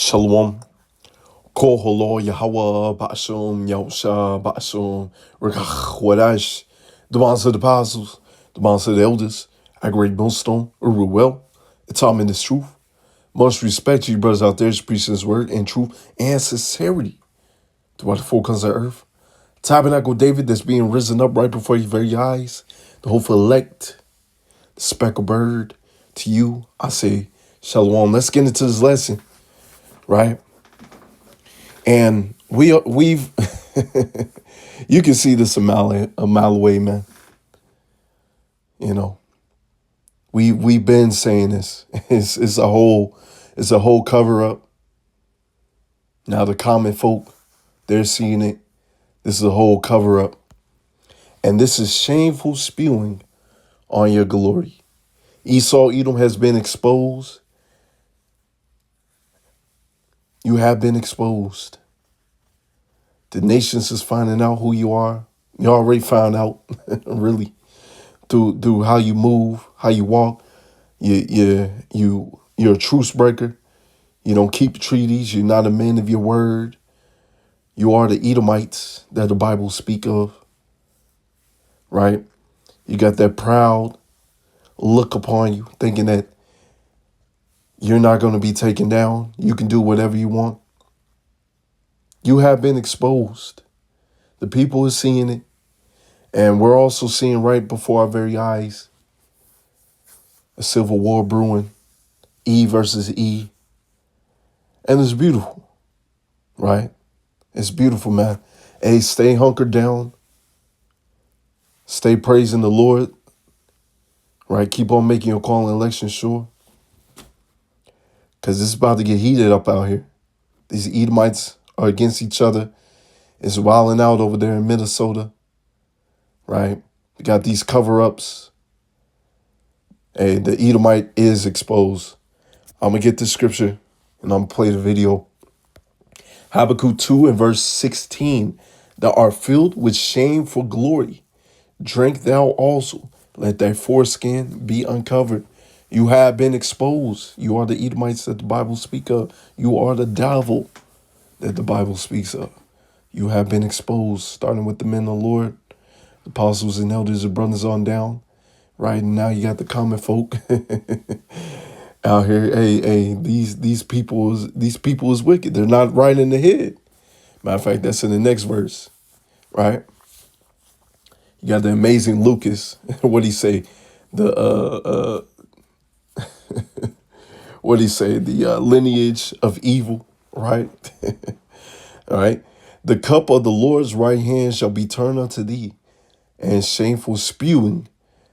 Shalom. Koholo Yahweh Bashum Yahusha Bashum Rekach Wadash. The bonds of the apostles, the bonds of the elders, our great millstone, Uruel. It's all in this truth. Much respect to you brothers out there, preaching his word in truth and sincerity throughout the four corners of the earth. Tabernacle David that's being risen up right before your very eyes. The hopeful elect, the speckled bird. To you, I say, Shalom. Let's get into this lesson, right? And we've you can see this a mile away, man. You know, we've been saying this. It's a whole cover up. Now the common folk, they're seeing it. This is a whole cover up. And this is shameful spewing on your glory. Esau, Edom has been exposed. You have been exposed. The nations is finding out who you are. You already found out, really, through how you move, how you walk. You're a truce breaker. You don't keep treaties. You're not a man of your word. You are the Edomites that the Bible speak of, right? You got that proud look upon you, thinking that you're not going to be taken down. You can do whatever you want. You have been exposed. The people are seeing it. And we're also seeing right before our very eyes a civil war brewing, E versus E. And it's beautiful, right? It's beautiful, man. Hey, stay hunkered down. Stay praising the Lord, right? Keep on making your call and election sure. Because it's about to get heated up out here. These Edomites are against each other. It's wilding out over there in Minnesota, right? We got these cover-ups. Hey, the Edomite is exposed. I'm going to get the scripture and I'm going to play the video. Habakkuk 2 and verse 16. Thou art filled with shame for glory. Drink thou also. Let thy foreskin be uncovered. You have been exposed. You are the Edomites that the Bible speaks of. You are the devil that the Bible speaks of. You have been exposed, starting with the men of the Lord, the apostles and elders and brothers on down, right? And now you got the common folk out here. Hey, these people is wicked. They're not right in the head. Matter of fact, that's in the next verse, right? You got the amazing Lucas. What he say? What he say? The lineage of evil, right? All right. The cup of the Lord's right hand shall be turned unto thee, and shameful spewing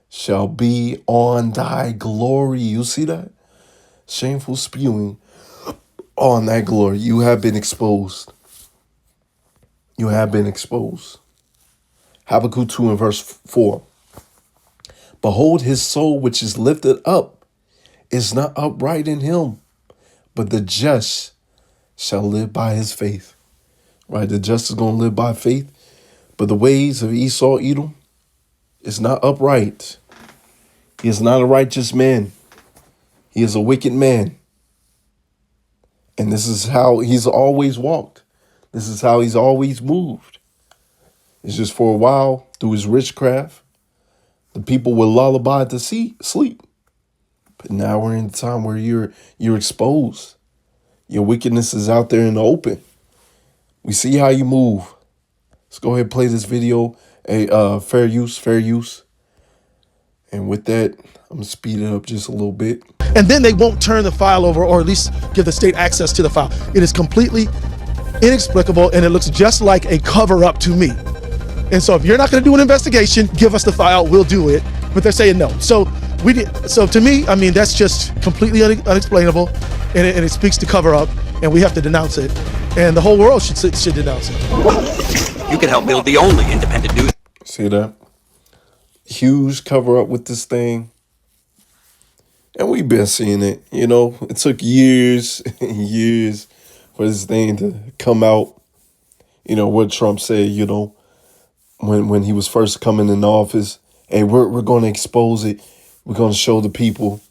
shall be on thy glory. You see that? Shameful spewing on thy glory. You have been exposed. You have been exposed. Habakkuk 2 and verse 4. Behold, his soul which is lifted up is not upright in him, but the just shall live by his faith. Right? The just is going to live by faith. But the ways of Esau, Edom, is not upright. He is not a righteous man. He is a wicked man. And this is how he's always walked. This is how he's always moved. It's just for a while, through his witchcraft, the people will lullaby to sleep. But now we're in a time where you're exposed. Your wickedness is out there in the open. We see how you move. Let's go ahead and play this video. Fair use. And with that, I'm going to speed it up just a little bit. And then they won't turn the file over, or at least give the state access to the file. It is completely inexplicable, and it looks just like a cover-up to me. And so if you're not going to do an investigation, give us the file, we'll do it. But they're saying no. So to me, I mean, that's just completely unexplainable, and it speaks to cover-up, and we have to denounce it. And the whole world should denounce it. You can help build the only independent news. See that? Huge cover-up with this thing. And we've been seeing it, you know. It took years and years for this thing to come out. You know, what Trump said, you know, when he was first coming in office. Hey, we're going to expose it. We're going to show the people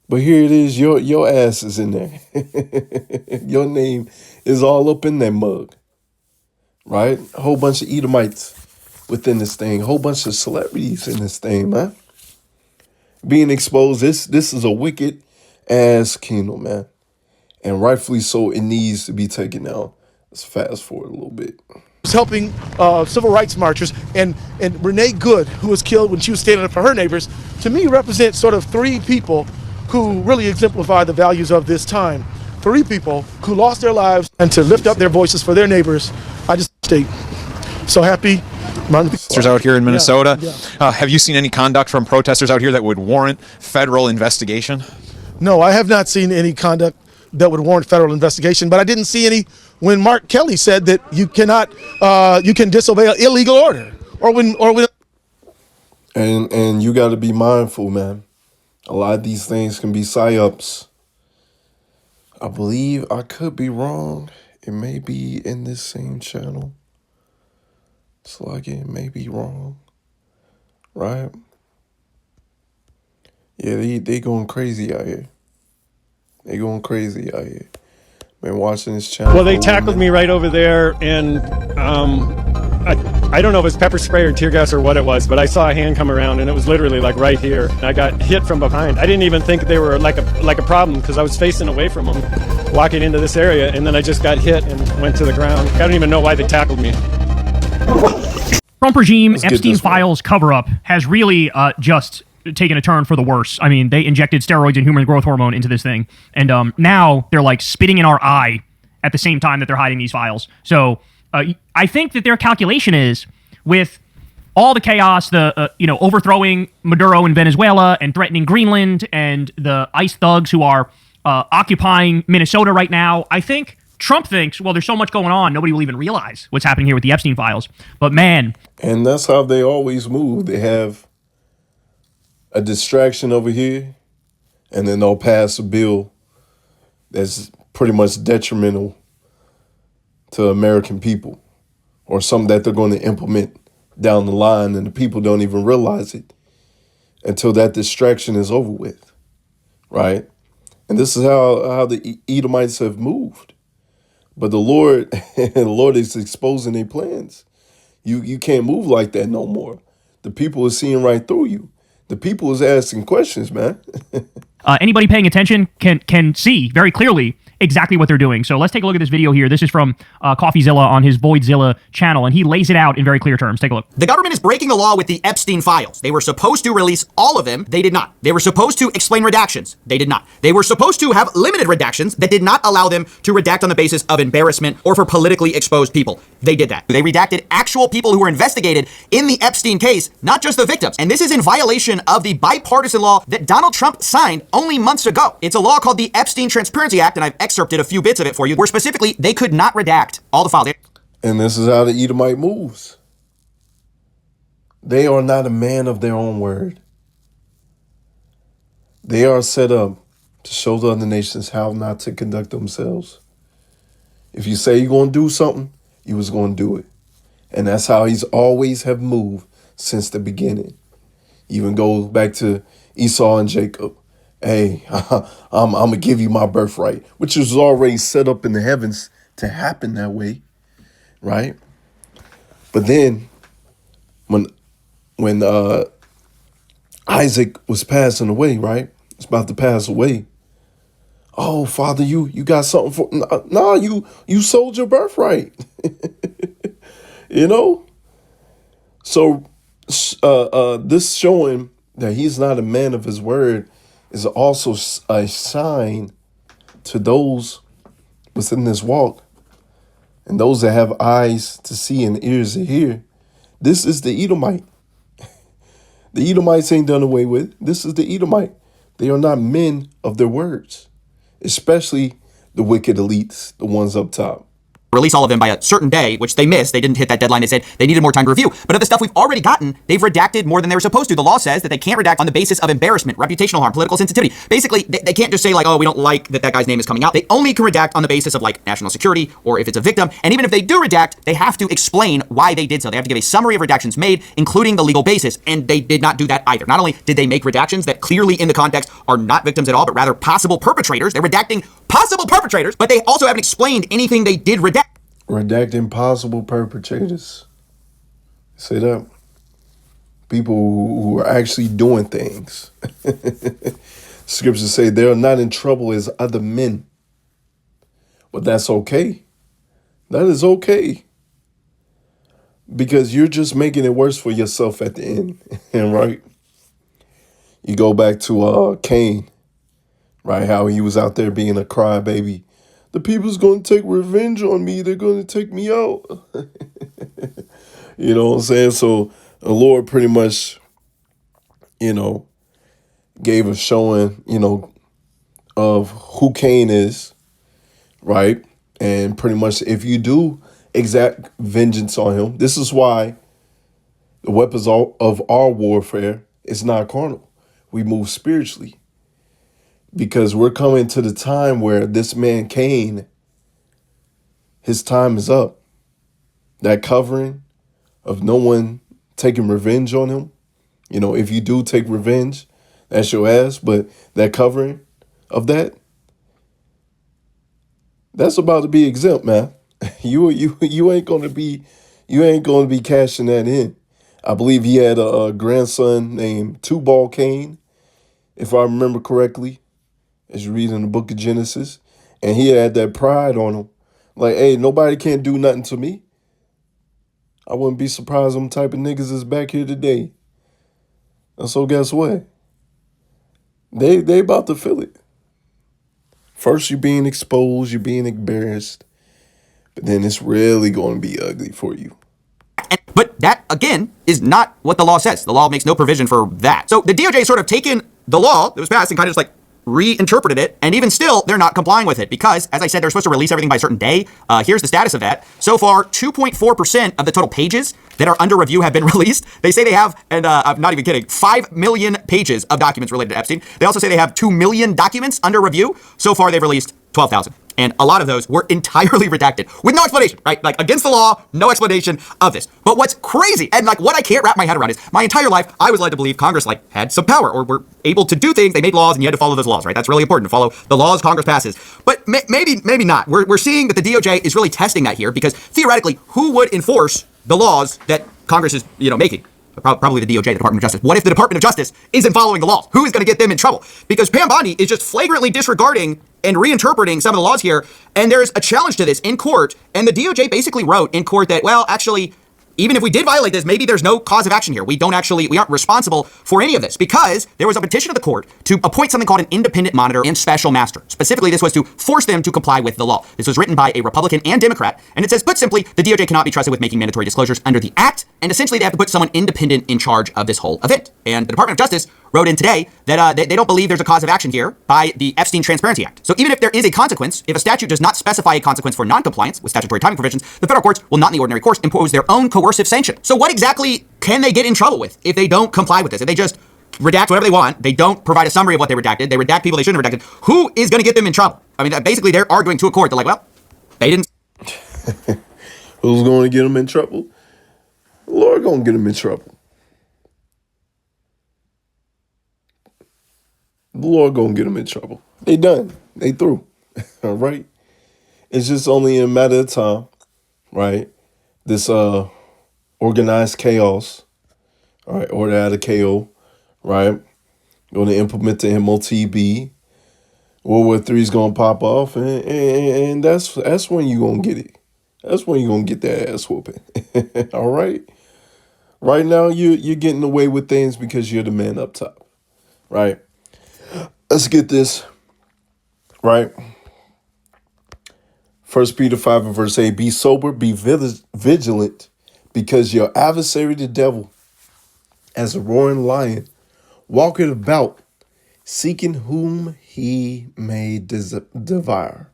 But here it is, your ass is in there. Your name is all up in that mug, right? A whole bunch of Edomites within this thing, a whole bunch of celebrities in this thing, man. Being exposed, this is a wicked ass kingdom, man. And rightfully so, it needs to be taken down. Let's fast forward a little bit. Helping civil rights marchers, and Renee Good, who was killed when she was standing up for her neighbors, to me represent sort of three people who really exemplify the values of this time. Three people who lost their lives and to lift up their voices for their neighbors. I just stay so happy. Protesters out here in Minnesota. Yeah. Have you seen any conduct from protesters out here that would warrant federal investigation? No, I have not seen any conduct that would warrant federal investigation, but I didn't see any when Mark Kelly said that you cannot, you can disobey an illegal order, or when. And you got to be mindful, man. A lot of these things can be psyops. I believe, I could be wrong. It may be in this same channel. It's like it may be wrong, right? Yeah, they going crazy out here. They going crazy out here. Been watching this channel. Well, they tackled me right over there, and I don't know if it was pepper spray or tear gas or what it was, but I saw a hand come around, and it was literally like right here. I got hit from behind. I didn't even think they were like a problem because I was facing away from them, walking into this area, and then I just got hit and went to the ground. I don't even know why they tackled me. Trump regime, Epstein files cover-up has really just taken a turn for the worse. I mean, they injected steroids and human growth hormone into this thing, and now they're like spitting in our eye at the same time that they're hiding these files. So I think that their calculation is, with all the chaos, the overthrowing Maduro in Venezuela and threatening Greenland and the ICE thugs who are occupying Minnesota right now, I think Trump thinks, well, there's so much going on, nobody will even realize what's happening here with the Epstein files. But man. And that's how they always move. They have a distraction over here, and then they'll pass a bill that's pretty much detrimental to American people, or something that they're going to implement down the line, and the people don't even realize it until that distraction is over with, right? And this is how the Edomites have moved. But the Lord, the Lord is exposing their plans. You can't move like that no more. The people are seeing right through you. The people is asking questions, man. Anybody paying attention can see very clearly exactly what they're doing. So let's take a look at this video here. This is from CoffeeZilla on his Voidzilla channel, and he lays it out in very clear terms. Take a look. The government is breaking the law with the Epstein files. They were supposed to release all of them. They did not. They were supposed to explain redactions. They did not. They were supposed to have limited redactions that did not allow them to redact on the basis of embarrassment or for politically exposed people. They did that. They redacted actual people who were investigated in the Epstein case, not just the victims. And this is in violation of the bipartisan law that Donald Trump signed only months ago. It's a law called the Epstein Transparency Act, and I've excerpted a few bits of it for you, where specifically they could not redact all the files. And this is how the Edomite moves. They are not a man of their own word. They are set up to show the other nations how not to conduct themselves. If you say you're going to do something, you was going to do it. And that's how he's always have moved since the beginning. Even goes back to Esau and Jacob. Hey, I'm going to give you my birthright, which was already set up in the heavens to happen that way, right? But then when Isaac was passing away, right? It's about to pass away. Oh, Father, you got something for... Nah, you sold your birthright. You know? So this showing that he's not a man of his word is also a sign to those within this walk and those that have eyes to see and ears to hear. This is the Edomite. The Edomites ain't done away with. This is the Edomite. They are not men of their words, especially the wicked elites, the ones up top. release all of them by a certain day, which they missed. They didn't hit that deadline. They said they needed more time to review. But of the stuff we've already gotten, they've redacted more than they were supposed to. The law says that they can't redact on the basis of embarrassment, reputational harm, political sensitivity. Basically, they can't just say like, oh, we don't like that guy's name is coming out. They only can redact on the basis of like national security or if it's a victim. And even if they do redact, they have to explain why they did so. They have to give a summary of redactions made, including the legal basis. And they did not do that either. Not only did they make redactions that clearly in the context are not victims at all, but rather possible perpetrators. They're redacting possible perpetrators, but they also haven't explained anything they did redact. Redacting possible perpetrators. Say that. People who are actually doing things. Scriptures say they are not in trouble as other men. But that's okay. That is okay. Because you're just making it worse for yourself at the end. Right? You go back to Cain. Right? How he was out there being a crybaby. The people's going to take revenge on me. They're going to take me out. You know what I'm saying? So the Lord pretty much, gave a showing, of who Cain is, right? And pretty much if you do exact vengeance on him, this is why the weapons of our warfare is not carnal. We move spiritually. Because we're coming to the time where this man Cain, his time is up. That covering of no one taking revenge on him. If you do take revenge, that's your ass. But that covering of that's about to be exempt, man. You ain't gonna be cashing that in. I believe he had a grandson named Tubal Cain, if I remember correctly. As you read in the book of Genesis, and he had that pride on him. Like, hey, nobody can't do nothing to me. I wouldn't be surprised them type of niggas is back here today. And so guess what? They about to feel it. First you're being exposed, you're being embarrassed, but then it's really going to be ugly for you. But that, again, is not what the law says. The law makes no provision for that. So the DOJ sort of taken the law that was passed and kind of just like reinterpreted it, and even still, they're not complying with it because, as I said, they're supposed to release everything by a certain day. Here's the status of that. So far, 2.4% of the total pages that are under review have been released. They say they have, and I'm not even kidding, 5 million pages of documents related to Epstein. They also say they have 2 million documents under review. So far, they've released 12,000. And a lot of those were entirely redacted with no explanation, right? Like against the law, no explanation of this. But what's crazy and like what I can't wrap my head around is my entire life, I was led to believe Congress like had some power or were able to do things. They made laws and you had to follow those laws, right? That's really important to follow the laws Congress passes. But maybe not. We're seeing that the DOJ is really testing that here because theoretically, who would enforce the laws that Congress is, making? Probably the DOJ, the Department of Justice. What if the Department of Justice isn't following the laws? Who is going to get them in trouble? Because Pam Bondi is just flagrantly disregarding and reinterpreting some of the laws here. And there's a challenge to this in court. And the DOJ basically wrote in court that, well, actually, even if we did violate this, maybe there's no cause of action here. We aren't responsible for any of this because there was a petition of the court to appoint something called an independent monitor and special master. Specifically, this was to force them to comply with the law. This was written by a Republican and Democrat. And it says, put simply, the DOJ cannot be trusted with making mandatory disclosures under the act. And essentially, they have to put someone independent in charge of this whole event. And the Department of Justice wrote in today that they don't believe there's a cause of action here by the Epstein Transparency Act. So even if there is a consequence, if a statute does not specify a consequence for noncompliance with statutory timing provisions, the federal courts will not in the ordinary course impose their own coercive sanction. So what exactly can they get in trouble with if they don't comply with this? If they just redact whatever they want, they don't provide a summary of what they redacted, they redact people they shouldn't have redacted, who is going to get them in trouble? I mean, basically they're arguing to a court. They're like, well, they didn't. Who's going to get them in trouble? The Lord going to get them in trouble. The Lord gonna get them in trouble. They done. They through. All right. It's just only a matter of time, right? This organized chaos, all right, order out of KO, right? Going to implement the MOTB. World War III is gonna pop off, and that's when you gonna get it. That's when you gonna get that ass whooping. All right. Right now you're getting away with things because you're the man up top, right? Let's get this, right? 1 Peter 5 and verse 8, be sober, be vigilant, because your adversary, the devil, as a roaring lion, walketh about, seeking whom he may devour.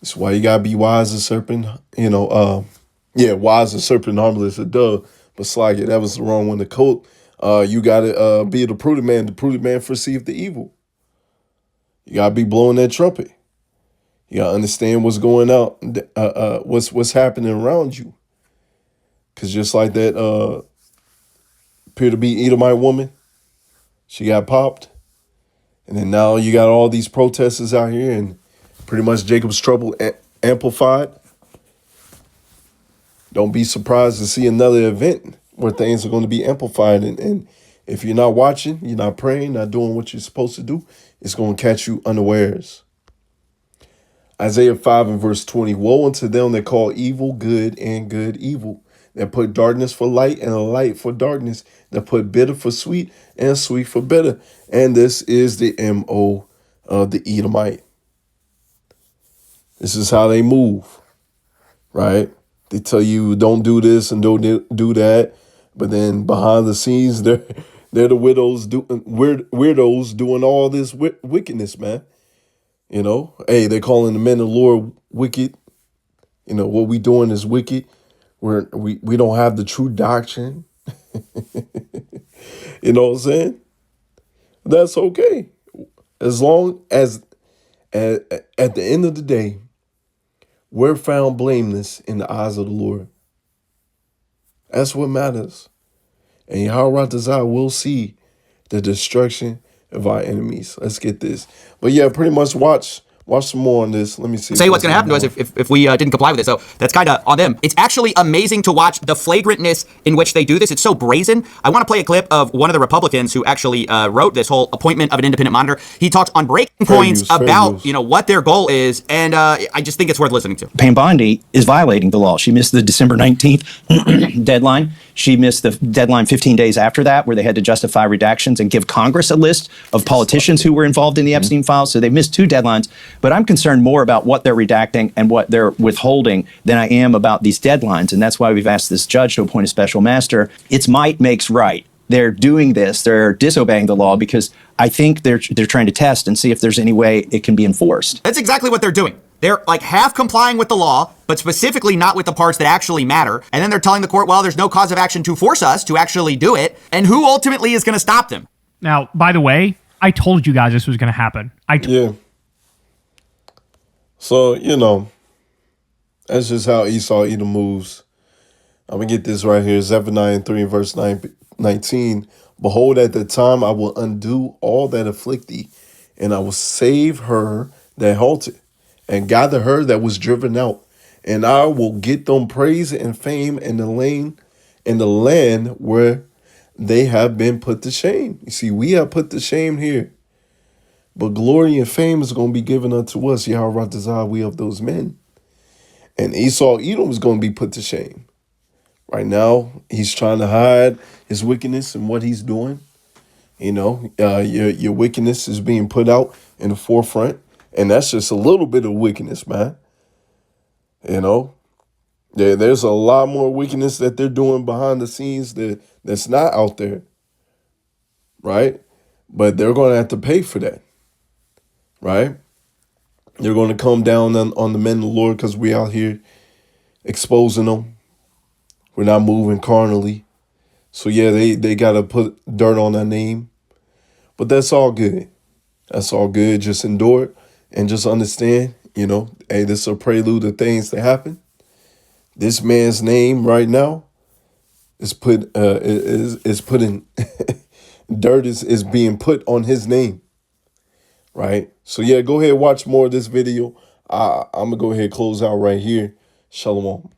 That's why you gotta be wise as serpent, yeah, wise as serpent, harmless as a dove. But slag it, that was the wrong one to quote. You gotta be the prudent man. The prudent man foreseeth the evil. You gotta be blowing that trumpet. You gotta understand what's going out, what's happening around you. Cause just like that appear to be Edomite woman, she got popped. And then now you got all these protesters out here and pretty much Jacob's trouble amplified. Don't be surprised to see another event where things are going to be amplified. And if you're not watching, you're not praying, not doing what you're supposed to do, it's going to catch you unawares. Isaiah 5 and verse 20, woe unto them that call evil good and good evil, that put darkness for light and light for darkness, that put bitter for sweet and sweet for bitter. And this is the MO of the Edomite. This is how they move, right? They tell you don't do this and don't do that, but then behind the scenes, they're the weirdos doing all this wickedness, man. Hey, they're calling the men of the Lord wicked. What we doing is wicked. We don't have the true doctrine. You know what I'm saying? That's okay. As long as at the end of the day, we're found blameless in the eyes of the Lord. That's what matters. And Yahweh Razah will see the destruction of our enemies. Let's get this. But yeah, pretty much watch some more on this. Let me see. Say what's going to happen to us if we didn't comply with it. So that's kind of on them. It's actually amazing to watch the flagrantness in which they do this. It's so brazen. I want to play a clip of one of the Republicans who actually wrote this whole appointment of an independent monitor. He talks on breaking points about what their goal is, and I just think it's worth listening to. Pam Bondi is violating the law. She missed the December 19th deadline. She missed the deadline 15 days after that, where they had to justify redactions and give Congress a list of politicians who were involved in the Epstein files. So they missed 2 deadlines. But I'm concerned more about what they're redacting and what they're withholding than I am about these deadlines. And that's why we've asked this judge to appoint a special master. It's might makes right. They're doing this. They're disobeying the law because I think they're trying to test and see if there's any way it can be enforced. That's exactly what they're doing. They're like half complying with the law, but specifically not with the parts that actually matter. And then they're telling the court, well, there's no cause of action to force us to actually do it. And who ultimately is going to stop them? Now, by the way, I told you guys this was going to happen. Yeah. So, that's just how Esau Edom moves. I'm going to get this right here. Zephaniah 3 verse 19. Behold, at the time I will undo all that afflict thee, and I will save her that halted, and gather her that was driven out. And I will get them praise and fame in the land where they have been put to shame. You see, we have put to shame here. But glory and fame is going to be given unto us. Yahweh Razah, we of those men. And Esau Edom is going to be put to shame. Right now, he's trying to hide his wickedness and what he's doing. Your wickedness is being put out in the forefront. And that's just a little bit of wickedness, man. There's a lot more wickedness that they're doing behind the scenes that's not out there. Right? But they're going to have to pay for that. Right? They're going to come down on the men of the Lord because we out here exposing them. We're not moving carnally. So yeah, they got to put dirt on their name. But that's all good. That's all good. Just endure it and just understand, hey, this is a prelude of things to happen. This man's name right now is putting dirt is being put on his name. Right? So yeah, go ahead, watch more of this video. I'm going to go ahead and close out right here. Shalom.